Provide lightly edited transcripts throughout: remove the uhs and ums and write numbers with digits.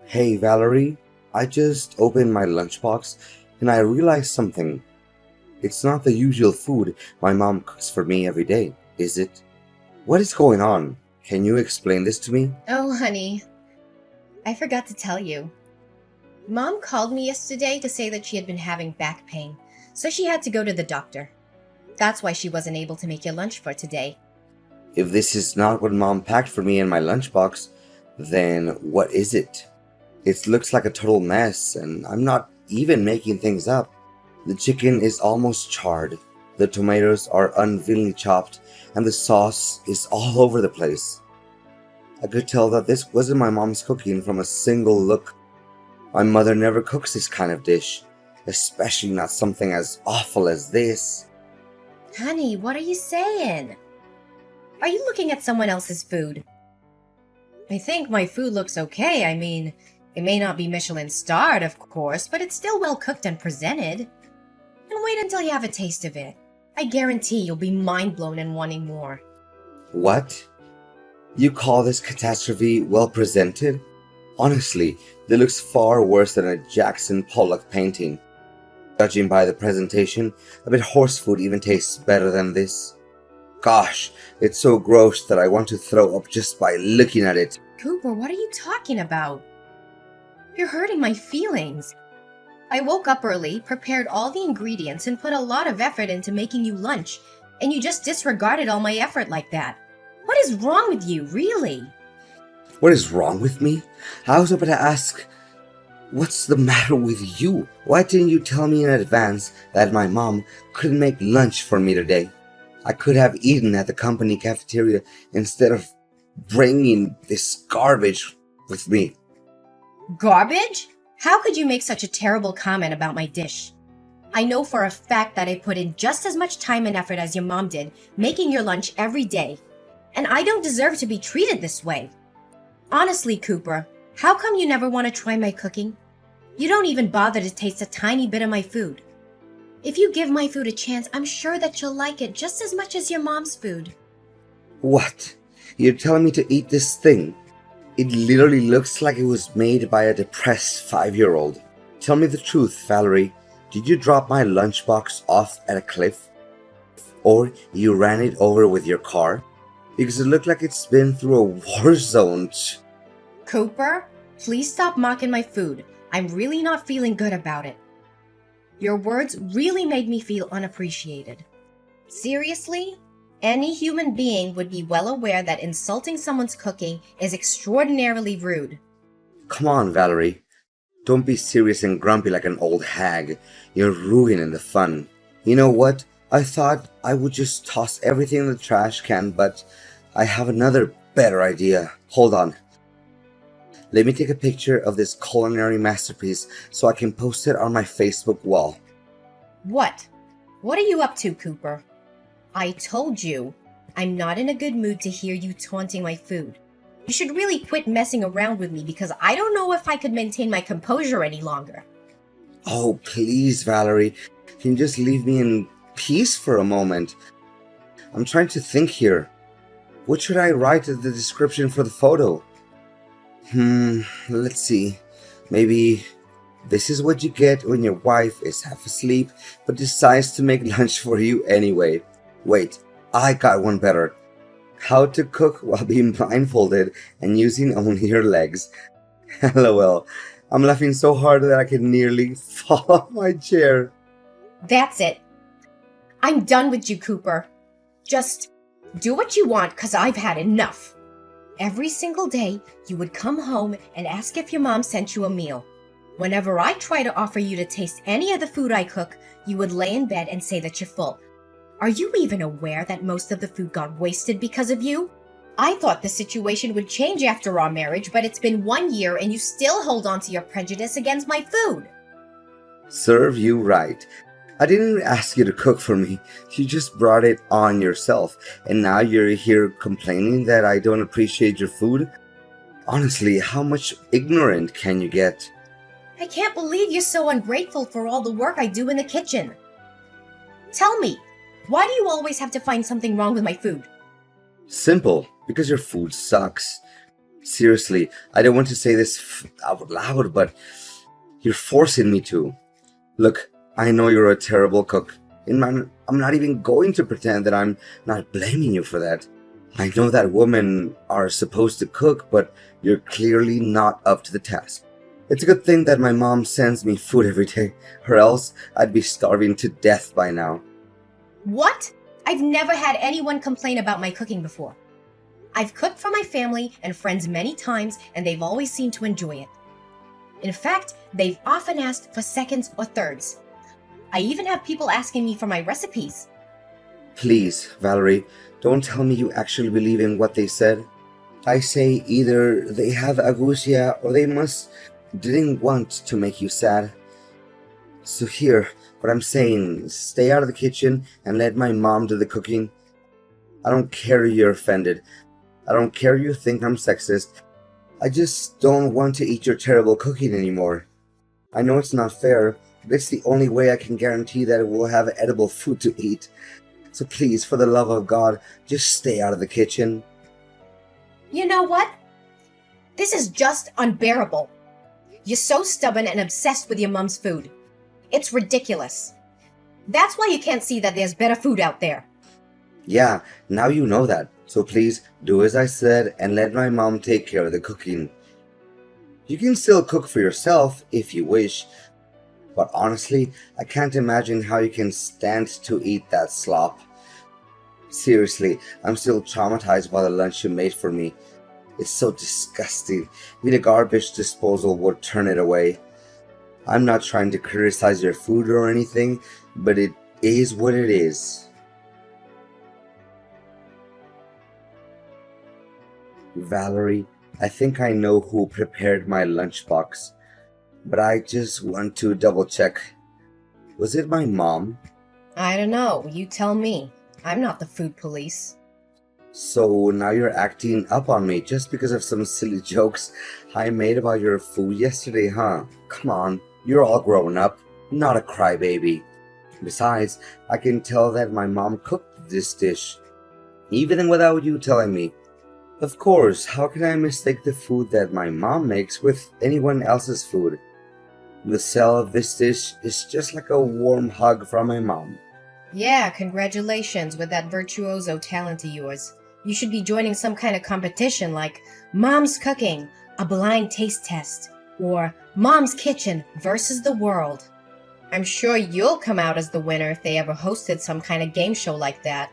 Hey Valerie, I just opened my lunchbox and I realized something. It's not the usual food my mom cooks for me every day, is it? What is going on? Can you explain this to me? Oh, honey, I forgot to tell you. Mom called me yesterday to say that she had been having back pain, so she had to go to the doctor. That's why she wasn't able to make your lunch for today. If this is not what mom packed for me in my lunchbox, then what is it? It looks like a total mess and I'm not even making things up. The chicken is almost charred, the tomatoes are unwillingly chopped, and the sauce is all over the place. I could tell that this wasn't my mom's cooking from a single look. My mother never cooks this kind of dish, especially not something as awful as this. Honey, what are you saying? Are you looking at someone else's food? I think my food looks okay. I mean, it may not be Michelin starred, of course, but it's still well cooked and presented. And wait until you have a taste of it. I guarantee you'll be mind blown and wanting more. What? You call this catastrophe well presented? Honestly, it looks far worse than a Jackson Pollock painting. Judging by the presentation, a bit horse food even tastes better than this. Gosh, it's so gross that I want to throw up just by looking at it. Cooper, what are you talking about? You're hurting my feelings. I woke up early, prepared all the ingredients, and put a lot of effort into making you lunch, and you just disregarded all my effort like that. What is wrong with you, really? What is wrong with me? I was about to ask, what's the matter with you? Why didn't you tell me in advance that my mom couldn't make lunch for me today? I could have eaten at the company cafeteria instead of bringing this garbage with me. Garbage? How could you make such a terrible comment about my dish? I know for a fact that I put in just as much time and effort as your mom did, making your lunch every day. And I don't deserve to be treated this way. Honestly, Cooper, how come you never want to try my cooking? You don't even bother to taste a tiny bit of my food. If you give my food a chance, I'm sure that you'll like it just as much as your mom's food. What? You're telling me to eat this thing? It literally looks like it was made by a depressed 5-year-old. Tell me the truth, Valerie. Did you drop my lunchbox off at a cliff? Or you ran it over with your car? Because it looked like it's been through a war zone. Cooper, please stop mocking my food. I'm really not feeling good about it. Your words really made me feel unappreciated. Seriously? Any human being would be well aware that insulting someone's cooking is extraordinarily rude. Come on, Valerie. Don't be serious and grumpy like an old hag. You're ruining the fun. You know what? I thought I would just toss everything in the trash can, but I have another better idea. Hold on. Let me take a picture of this culinary masterpiece so I can post it on my Facebook wall. What? What are you up to, Cooper? I told you, I'm not in a good mood to hear you taunting my food. You should really quit messing around with me because I don't know if I could maintain my composure any longer. Oh, please, Valerie. Can you just leave me in peace for a moment? I'm trying to think here. What should I write as the description for the photo? Let's see. Maybe this is what you get when your wife is half asleep but decides to make lunch for you anyway. Wait, I got one better. How to cook while being blindfolded and using only your legs. LOL. I'm laughing so hard that I can nearly fall off my chair. That's it. I'm done with you, Cooper. Just do what you want because I've had enough. Every single day, you would come home and ask if your mom sent you a meal. Whenever I try to offer you to taste any of the food I cook, you would lay in bed and say that you're full. Are you even aware that most of the food got wasted because of you? I thought the situation would change after our marriage, but it's been 1 year and you still hold on to your prejudice against my food. Serve you right. I didn't ask you to cook for me. You just brought it on yourself. And now you're here complaining that I don't appreciate your food? Honestly, how much ignorant can you get? I can't believe you're so ungrateful for all the work I do in the kitchen. Tell me, why do you always have to find something wrong with my food? Simple, because your food sucks. Seriously, I don't want to say this out loud, but you're forcing me to. Look, I know you're a terrible cook, and I'm not even going to pretend that I'm not blaming you for that. I know that women are supposed to cook, but you're clearly not up to the task. It's a good thing that my mom sends me food every day, or else I'd be starving to death by now. What? I've never had anyone complain about my cooking before. I've cooked for my family and friends many times, and they've always seemed to enjoy it. In fact, they've often asked for seconds or thirds. I even have people asking me for my recipes. Please, Valerie, don't tell me you actually believe in what they said. I say either they have agousia or they didn't want to make you sad. So here, what I'm saying, stay out of the kitchen and let my mom do the cooking. I don't care you're offended. I don't care you think I'm sexist. I just don't want to eat your terrible cooking anymore. I know it's not fair, but it's the only way I can guarantee that we'll have edible food to eat. So please, for the love of God, just stay out of the kitchen. You know what? This is just unbearable. You're so stubborn and obsessed with your mom's food. It's ridiculous. That's why you can't see that there's better food out there. Yeah, now you know that. So please, do as I said and let my mom take care of the cooking. You can still cook for yourself if you wish, but honestly, I can't imagine how you can stand to eat that slop. Seriously, I'm still traumatized by the lunch you made for me. It's so disgusting. Even a garbage disposal would turn it away. I'm not trying to criticize your food or anything, but it is what it is. Valerie, I think I know who prepared my lunchbox, but I just want to double check. Was it my mom? I don't know. You tell me. I'm not the food police. So now you're acting up on me just because of some silly jokes I made about your food yesterday, huh? Come on, you're all grown up, not a crybaby. Besides, I can tell that my mom cooked this dish, even without you telling me. Of course, how can I mistake the food that my mom makes with anyone else's food? The smell of this dish is just like a warm hug from my mom. Yeah, congratulations with that virtuoso talent of yours. You should be joining some kind of competition like Mom's Cooking, a blind taste test, or Mom's Kitchen versus the world. I'm sure you'll come out as the winner if they ever hosted some kind of game show like that.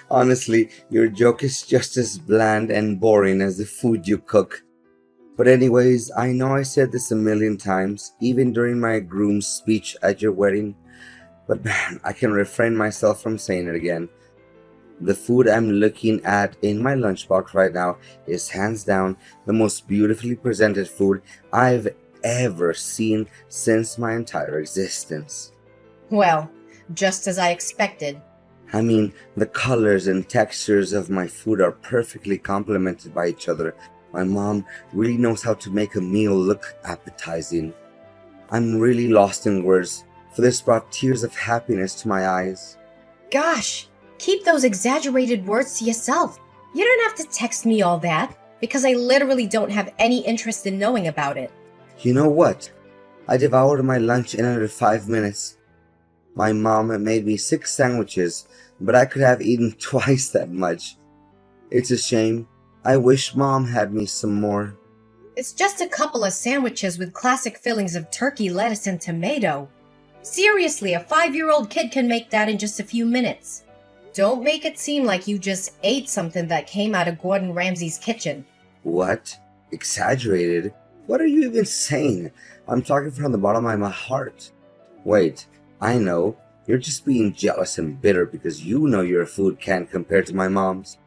Honestly, your joke is just as bland and boring as the food you cook. But anyways, I know I said this a million times, even during my groom's speech at your wedding, but man, I can refrain myself from saying it again. The food I'm looking at in my lunchbox right now is hands down the most beautifully presented food I've ever seen since my entire existence. Well, just as I expected. I mean, the colors and textures of my food are perfectly complemented by each other. My mom really knows how to make a meal look appetizing. I'm really lost in words, for this brought tears of happiness to my eyes. Gosh, keep those exaggerated words to yourself. You don't have to text me all that, because I literally don't have any interest in knowing about it. You know what? I devoured my lunch in under 5 minutes. My mom made me 6 sandwiches, but I could have eaten twice that much. It's a shame. I wish Mom had me some more. It's just a couple of sandwiches with classic fillings of turkey, lettuce, and tomato. Seriously, a 5-year-old kid can make that in just a few minutes. Don't make it seem like you just ate something that came out of Gordon Ramsay's kitchen. What? Exaggerated? What are you even saying? I'm talking from the bottom of my heart. Wait, I know. You're just being jealous and bitter because you know your food can't compare to my mom's.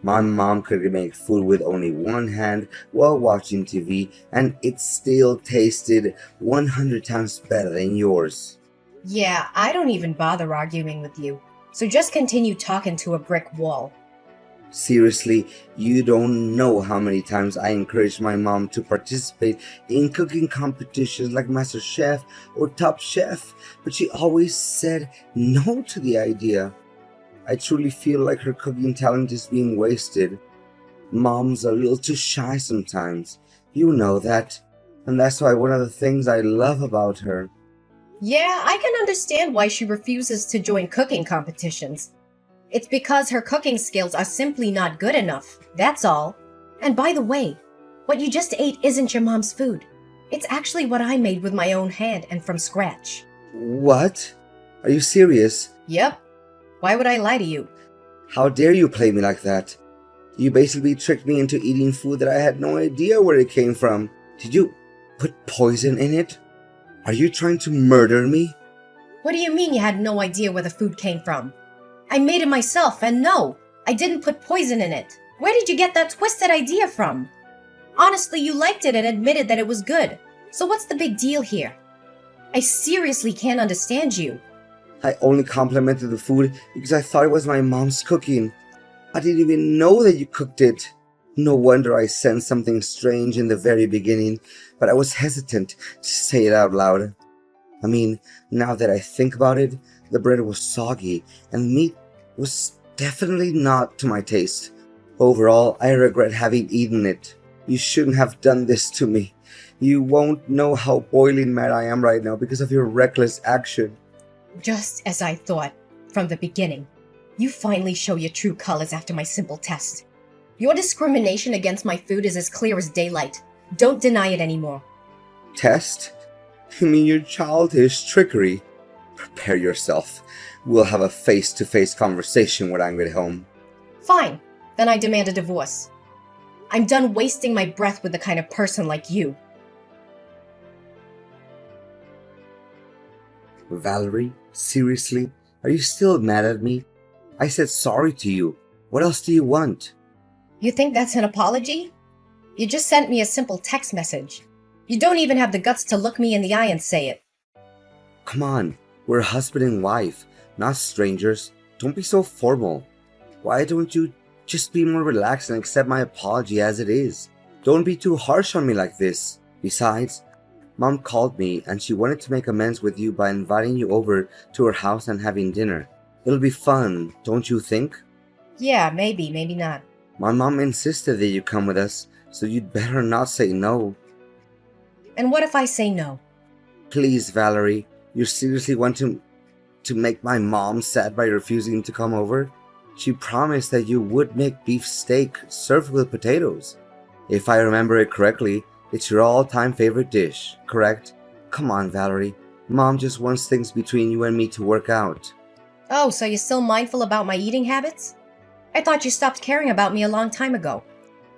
My mom could make food with only one hand while watching TV, and it still tasted 100 times better than yours. Yeah, I don't even bother arguing with you. So just continue talking to a brick wall. Seriously, you don't know how many times I encouraged my mom to participate in cooking competitions like Master Chef or Top Chef, but she always said no to the idea. I truly feel like her cooking talent is being wasted. Mom's a little too shy sometimes. You know that. And that's why one of the things I love about her. Yeah, I can understand why she refuses to join cooking competitions. It's because her cooking skills are simply not good enough. That's all. And by the way, what you just ate isn't your mom's food. It's actually what I made with my own hand and from scratch. What? Are you serious? Yep. Why would I lie to you? How dare you play me like that? You basically tricked me into eating food that I had no idea where it came from. Did you put poison in it? Are you trying to murder me? What do you mean you had no idea where the food came from? I made it myself, and no, I didn't put poison in it. Where did you get that twisted idea from? Honestly, you liked it and admitted that it was good. So what's the big deal here? I seriously can't understand you. I only complimented the food because I thought it was my mom's cooking. I didn't even know that you cooked it. No wonder I sensed something strange in the very beginning, but I was hesitant to say it out loud. I mean, now that I think about it, the bread was soggy and meat was definitely not to my taste. Overall, I regret having eaten it. You shouldn't have done this to me. You won't know how boiling mad I am right now because of your reckless action. Just as I thought from the beginning. You finally show your true colors after my simple test. Your discrimination against my food is as clear as daylight. Don't deny it anymore. Test? You mean your childish trickery? Prepare yourself. We'll have a face-to-face conversation when I get home. Fine, then I demand a divorce. I'm done wasting my breath with the kind of person like you. Valerie, seriously? Are you still mad at me? I said sorry to you. What else do you want? You think that's an apology? You just sent me a simple text message. You don't even have the guts to look me in the eye and say it. Come on, we're husband and wife, not strangers. Don't be so formal. Why don't you just be more relaxed and accept my apology as it is? Don't be too harsh on me like this. Besides, Mom called me and she wanted to make amends with you by inviting you over to her house and having dinner. It'll be fun, don't you think? Yeah, maybe, maybe not. My mom insisted that you come with us, so you'd better not say no. And what if I say no? Please, Valerie, you seriously want to make my mom sad by refusing to come over? She promised that you would make beef steak served with potatoes. If I remember it correctly, it's your all-time favorite dish, correct? Come on, Valerie. Mom just wants things between you and me to work out. Oh, so you're still mindful about my eating habits? I thought you stopped caring about me a long time ago.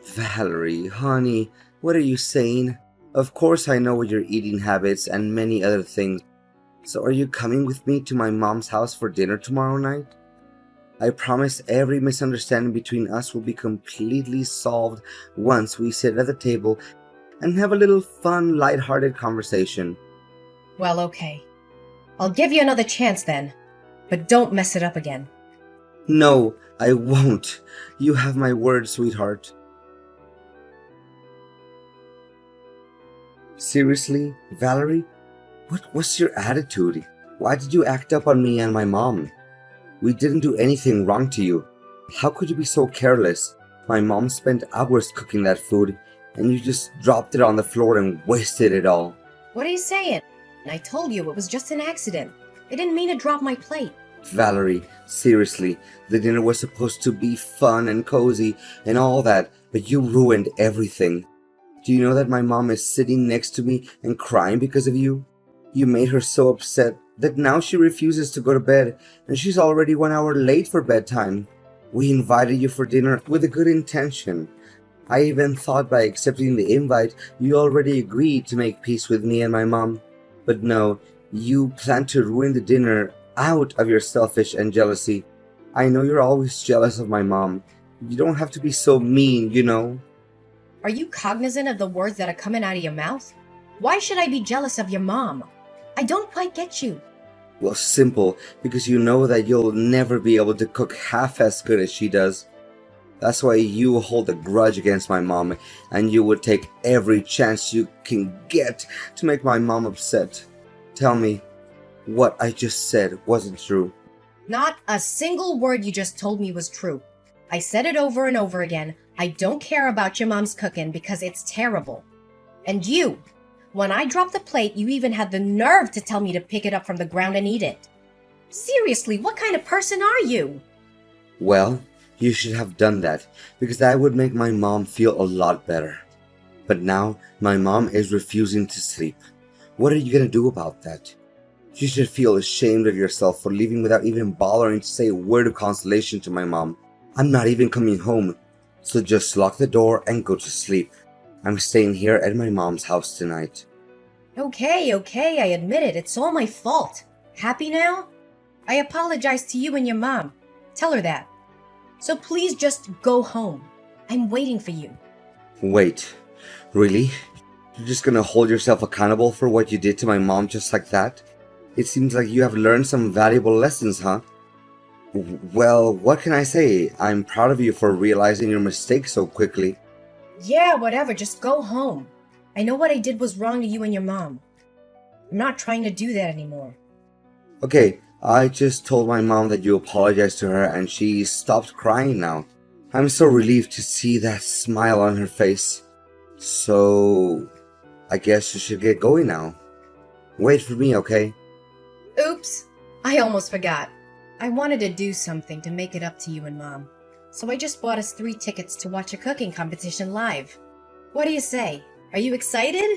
Valerie, honey, what are you saying? Of course I know your eating habits and many other things. So are you coming with me to my mom's house for dinner tomorrow night? I promise every misunderstanding between us will be completely solved once we sit at the table and have a little fun, light-hearted conversation. Well, okay. I'll give you another chance then, but don't mess it up again. No, I won't. You have my word, sweetheart. Seriously, Valerie? What was your attitude? Why did you act up on me and my mom? We didn't do anything wrong to you. How could you be so careless? My mom spent hours cooking that food, and you just dropped it on the floor and wasted it all. What are you saying? I told you it was just an accident. I didn't mean to drop my plate. Valerie, seriously, the dinner was supposed to be fun and cozy and all that, but you ruined everything. Do you know that my mom is sitting next to me and crying because of you? You made her so upset that now she refuses to go to bed, and she's already 1 hour late for bedtime. We invited you for dinner with a good intention. I even thought by accepting the invite, you already agreed to make peace with me and my mom. But no, you plan to ruin the dinner out of your selfish and jealousy. I know you're always jealous of my mom. You don't have to be so mean, you know. Are you cognizant of the words that are coming out of your mouth? Why should I be jealous of your mom? I don't quite get you. Well, simple, because you know that you'll never be able to cook half as good as she does. That's why you hold a grudge against my mom, and you would take every chance you can get to make my mom upset. Tell me, what I just said wasn't true. Not a single word you just told me was true. I said it over and over again. I don't care about your mom's cooking because it's terrible. And you, when I dropped the plate, you even had the nerve to tell me to pick it up from the ground and eat it. Seriously, what kind of person are you? Well, you should have done that, because that would make my mom feel a lot better. But now, my mom is refusing to sleep. What are you gonna do about that? You should feel ashamed of yourself for leaving without even bothering to say a word of consolation to my mom. I'm not even coming home, so just lock the door and go to sleep. I'm staying here at my mom's house tonight. Okay, I admit it. It's all my fault. Happy now? I apologize to you and your mom. Tell her that. So please just go home. I'm waiting for you. Wait, really? You're just gonna hold yourself accountable for what you did to my mom just like that? It seems like you have learned some valuable lessons, huh? Well, what can I say? I'm proud of you for realizing your mistake so quickly. Yeah, whatever. Just go home. I know what I did was wrong to you and your mom. I'm not trying to do that anymore. Okay, I just told my mom that you apologized to her and she stopped crying now. I'm so relieved to see that smile on her face. So, I guess you should get going now. Wait for me, okay? Oops, I almost forgot. I wanted to do something to make it up to you and Mom. So I just bought us 3 tickets to watch a cooking competition live. What do you say? Are you excited?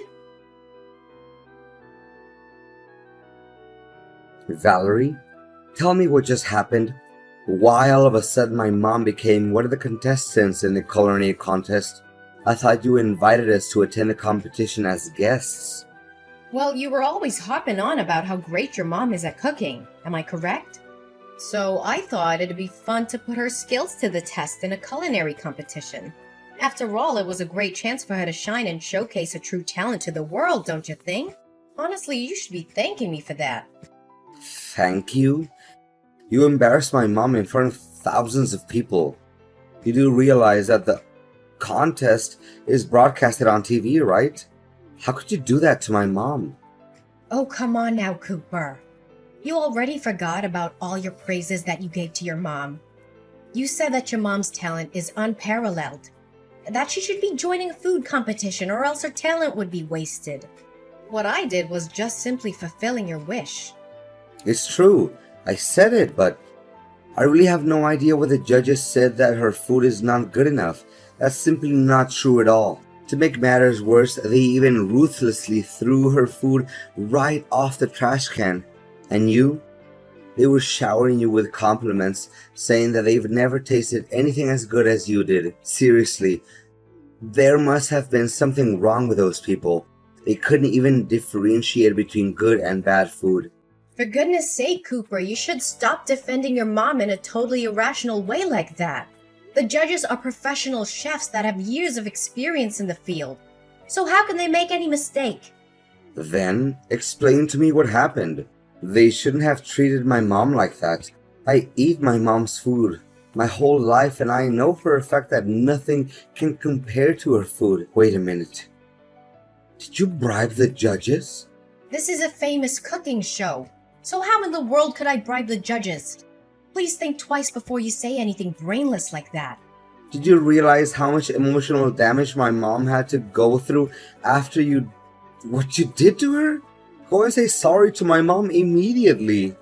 Valerie, tell me what just happened. Why all of a sudden my mom became one of the contestants in the culinary contest? I thought you invited us to attend the competition as guests. Well, you were always hopping on about how great your mom is at cooking. Am I correct? So I thought it'd be fun to put her skills to the test in a culinary competition. After all, it was a great chance for her to shine and showcase her true talent to the world, don't you think? Honestly, you should be thanking me for that. Thank you? You embarrassed my mom in front of thousands of people. You do realize that the contest is broadcasted on TV, right? How could you do that to my mom? Oh, come on now, Cooper. You already forgot about all your praises that you gave to your mom. You said that your mom's talent is unparalleled, that she should be joining a food competition or else her talent would be wasted. What I did was just simply fulfilling your wish. It's true. I said it, but I really have no idea what the judges said that her food is not good enough. That's simply not true at all. To make matters worse, they even ruthlessly threw her food right off the trash can. And you? They were showering you with compliments, saying that they've never tasted anything as good as you did. Seriously, there must have been something wrong with those people. They couldn't even differentiate between good and bad food. For goodness sake, Cooper, you should stop defending your mom in a totally irrational way like that. The judges are professional chefs that have years of experience in the field. So how can they make any mistake? Then, explain to me what happened. They shouldn't have treated my mom like that. I eat my mom's food my whole life, and I know for a fact that nothing can compare to her food. Wait a minute. Did you bribe the judges? This is a famous cooking show. So how in the world could I bribe the judges? Please think twice before you say anything brainless like that. Did you realize how much emotional damage my mom had to go through after what you did to her? Go and say sorry to my mom immediately.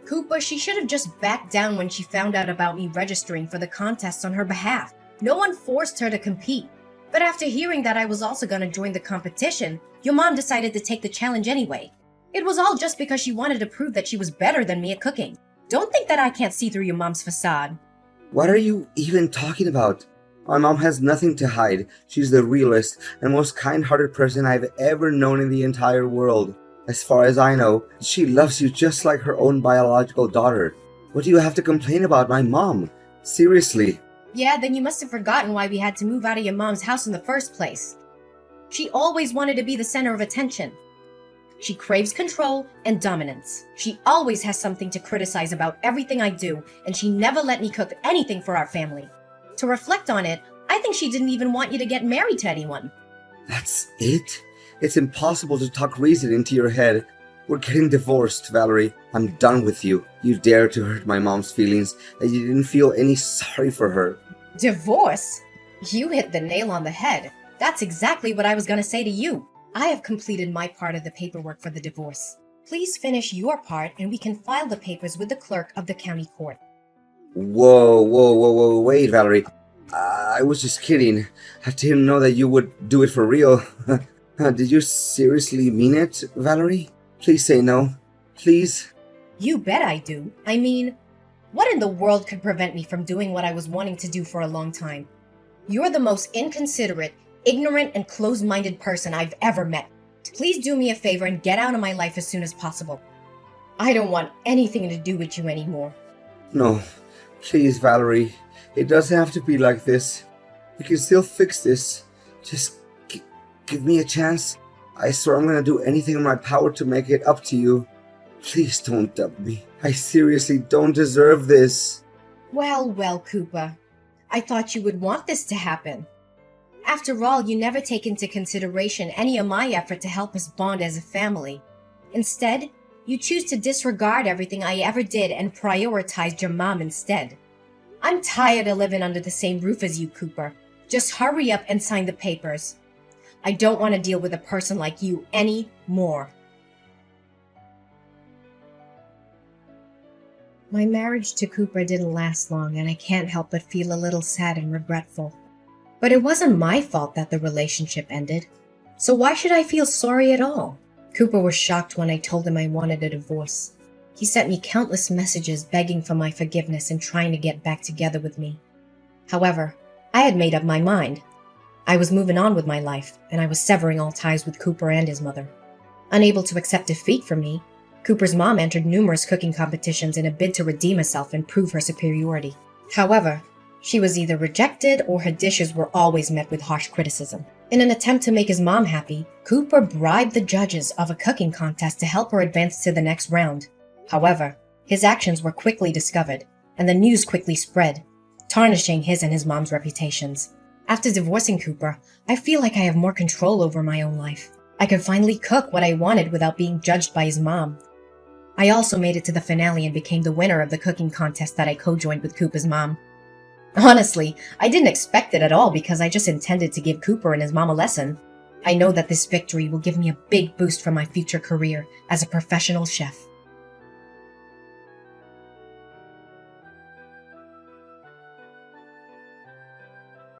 Cooper, she should have just backed down when she found out about me registering for the contest on her behalf. No one forced her to compete. But after hearing that I was also going to join the competition, your mom decided to take the challenge anyway. It was all just because she wanted to prove that she was better than me at cooking. Don't think that I can't see through your mom's facade. What are you even talking about? My mom has nothing to hide. She's the realest and most kind-hearted person I've ever known in the entire world. As far as I know, she loves you just like her own biological daughter. What do you have to complain about my mom? Seriously. Yeah, then you must have forgotten why we had to move out of your mom's house in the first place. She always wanted to be the center of attention. She craves control and dominance. She always has something to criticize about everything I do, and she never let me cook anything for our family. To reflect on it, I think she didn't even want you to get married to anyone. That's it? It's impossible to talk reason into your head. We're getting divorced, Valerie. I'm done with you. You dare to hurt my mom's feelings, and you didn't feel any sorry for her. Divorce? You hit the nail on the head. That's exactly what I was going to say to you. I have completed my part of the paperwork for the divorce. Please finish your part and we can file the papers with the clerk of the county court. Whoa, wait, Valerie. I was just kidding. I didn't know that you would do it for real. Did you seriously mean it, Valerie? Please say no. Please? You bet I do. I mean, what in the world could prevent me from doing what I was wanting to do for a long time? You're the most inconsiderate, ignorant, and closed-minded person I've ever met. Please do me a favor and get out of my life as soon as possible. I don't want anything to do with you anymore. No. Please, Valerie. It doesn't have to be like this. We can still fix this. Just give me a chance. I swear I'm gonna do anything in my power to make it up to you. Please don't dump me. I seriously don't deserve this. Well, Cooper. I thought you would want this to happen. After all, you never take into consideration any of my effort to help us bond as a family. Instead, you choose to disregard everything I ever did and prioritized your mom instead. I'm tired of living under the same roof as you, Cooper. Just hurry up and sign the papers. I don't want to deal with a person like you anymore. My marriage to Cooper didn't last long, and I can't help but feel a little sad and regretful. But it wasn't my fault that the relationship ended. So why should I feel sorry at all? Cooper was shocked when I told him I wanted a divorce. He sent me countless messages begging for my forgiveness and trying to get back together with me. However, I had made up my mind. I was moving on with my life, and I was severing all ties with Cooper and his mother. Unable to accept defeat from me, Cooper's mom entered numerous cooking competitions in a bid to redeem herself and prove her superiority. However, she was either rejected or her dishes were always met with harsh criticism. In an attempt to make his mom happy, Cooper bribed the judges of a cooking contest to help her advance to the next round. However, his actions were quickly discovered, and the news quickly spread, tarnishing his and his mom's reputations. After divorcing Cooper, I feel like I have more control over my own life. I could finally cook what I wanted without being judged by his mom. I also made it to the finale and became the winner of the cooking contest that I co-joined with Cooper's mom. Honestly, I didn't expect it at all because I just intended to give Cooper and his mom a lesson. I know that this victory will give me a big boost for my future career as a professional chef.